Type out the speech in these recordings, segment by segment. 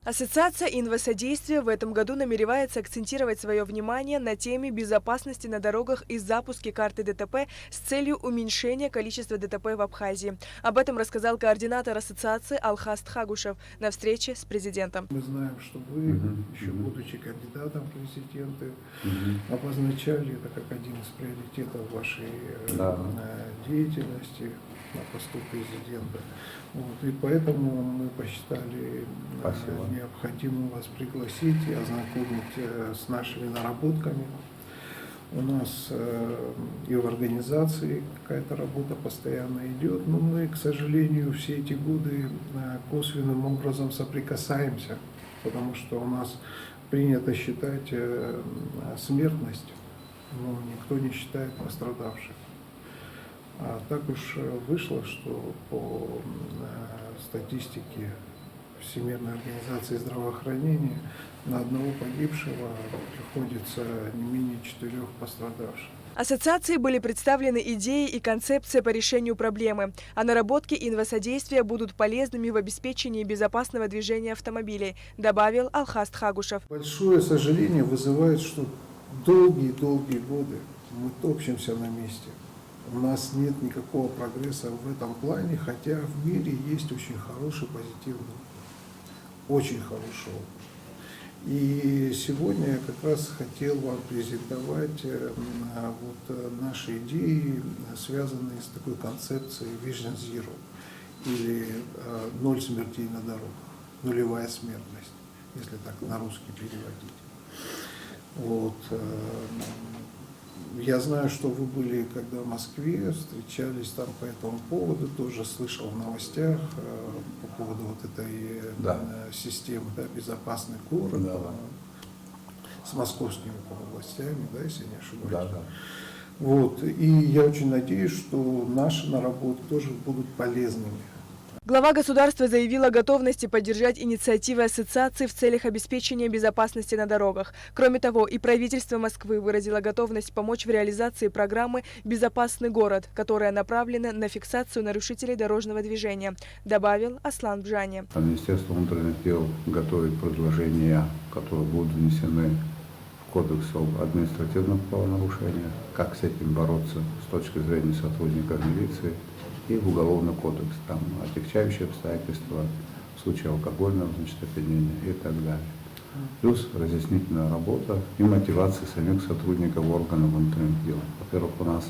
Ассоциация инвасодействия в этом году намеревается акцентировать свое внимание на теме безопасности на дорогах и запуске карты ДТП с целью уменьшения количества ДТП в Абхазии. Об этом рассказал координатор ассоциации Алхаст Хагушев на встрече с президентом. Мы знаем, что вы, еще будучи кандидатом в президенты, обозначали это как один из приоритетов вашей деятельности на посту президента. И поэтому мы посчитали необходимо вас пригласить и ознакомить с нашими наработками. У нас и в организации какая-то работа постоянно идет, но мы, к сожалению, все эти годы косвенным образом соприкасаемся, потому что у нас принято считать смертность, но никто не считает пострадавших. А так уж вышло, что по статистике Всемирной организации здравоохранения на одного погибшего приходится не менее 4 пострадавших. Ассоциации были представлены идеи и концепция по решению проблемы, а наработки инвасодействия будут полезными в обеспечении безопасного движения автомобилей, добавил Алхаст Хагушев. Большое сожаление вызывает, что долгие годы мы топчемся на месте. У нас нет никакого прогресса в этом плане, хотя в мире есть очень хороший позитивный, очень хороший опыт. И сегодня я как раз хотел вам презентовать наши идеи, связанные с такой концепцией Vision Zero, или ноль смертей на дорогах, нулевая смертность, если так на русский переводить. Я знаю, что вы были, когда в Москве, встречались там по этому поводу, тоже слышал в новостях по поводу вот этой системы, безопасный город, с московскими областями, если не ошибаюсь. И я очень надеюсь, что наши наработки тоже будут полезными. Глава государства заявил о готовности поддержать инициативы ассоциации в целях обеспечения безопасности на дорогах. Кроме того, и правительство Москвы выразило готовность помочь в реализации программы «Безопасный город», которая направлена на фиксацию нарушителей дорожного движения, добавил Аслан Бжани. Министерство внутренних дел готовит предложения, которые будут внесены в Кодекс об административных правонарушениях, как с этим бороться с точки зрения сотрудников милиции, и в Уголовный кодекс, там отягчающие обстоятельства в случае алкогольного опьянения и так далее. Плюс разъяснительная работа и мотивация самих сотрудников органов внутренних дел. Во-первых, у нас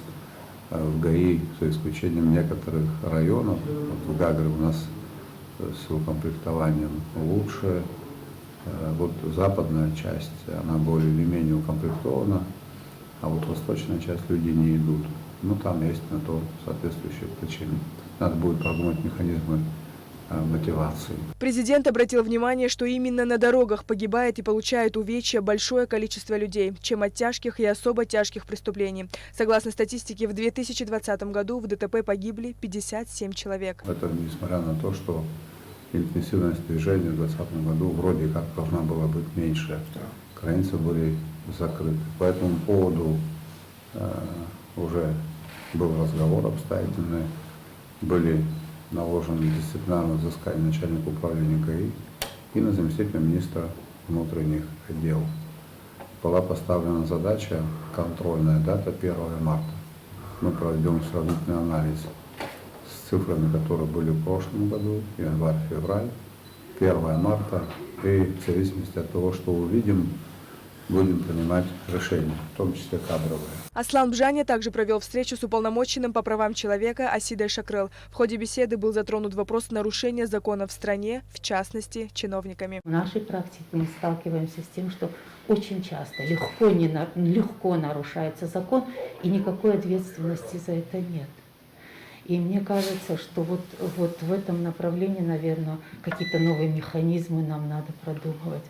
в ГАИ, за исключением некоторых районов, в Гагре у нас с укомплектованием лучше. Западная часть, она более или менее укомплектована, а восточная часть люди не идут. Там есть на то соответствующие причины. Надо будет продумать механизмы мотивации. Президент обратил внимание, что именно на дорогах погибает и получает увечья большое количество людей, чем от тяжких и особо тяжких преступлений. Согласно статистике, в 2020 году в ДТП погибли 57 человек. Это несмотря на то, что интенсивность движения в 2020 году вроде как должна была быть меньше. Границы были закрыты. По этому поводу уже был разговор обстоятельный, были наложены дисциплинарные взыскания начальника управления ГАИ и на заместителя министра внутренних дел. Была поставлена задача, контрольная дата 1 марта. Мы проведем сравнительный анализ с цифрами, которые были в прошлом году, январь-февраль, 1 марта, и в зависимости от того, что увидим, будем принимать решения, в том числе кадровые. Аслан Бжани также провел встречу с уполномоченным по правам человека Асидой Шакрыл. В ходе беседы был затронут вопрос нарушения законов в стране, в частности, чиновниками. В нашей практике мы сталкиваемся с тем, что очень часто легко нарушается закон, и никакой ответственности за это нет. И мне кажется, что вот в этом направлении, наверное, какие-то новые механизмы нам надо продумывать.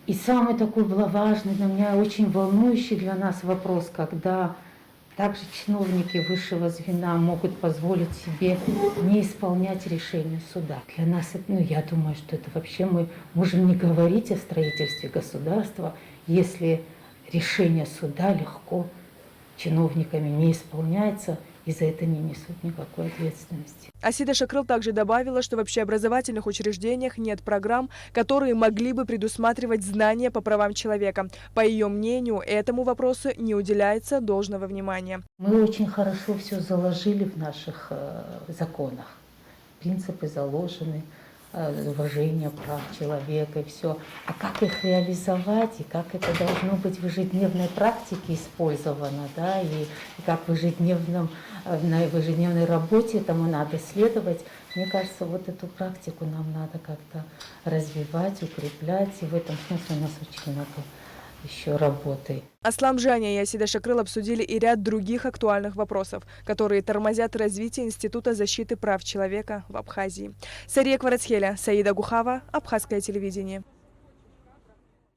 И самый такой был важный для меня, очень волнующий для нас вопрос, когда также чиновники высшего звена могут позволить себе не исполнять решения суда. Для нас, я думаю, что это вообще мы можем не говорить о строительстве государства, если решение суда легко чиновниками не исполняется и за это не несут никакой ответственности. Асида Шакрыл также добавила, что в общеобразовательных учреждениях нет программ, которые могли бы предусматривать знания по правам человека. По ее мнению, этому вопросу не уделяется должного внимания. Мы очень хорошо все заложили в наших законах. Принципы заложены, уважение прав человека и все. А как их реализовать и как это должно быть в ежедневной практике использовано, да, и как в ежедневной работе этому надо следовать. Мне кажется, вот эту практику нам надо как-то развивать, укреплять, и в этом смысле у нас очень много еще работы. Аслам Жаня и Асида Шакрыл обсудили и ряд других актуальных вопросов, которые тормозят развитие Института защиты прав человека в Абхазии. Сария Кварацхеля, Саида Гухава, Абхазское телевидение.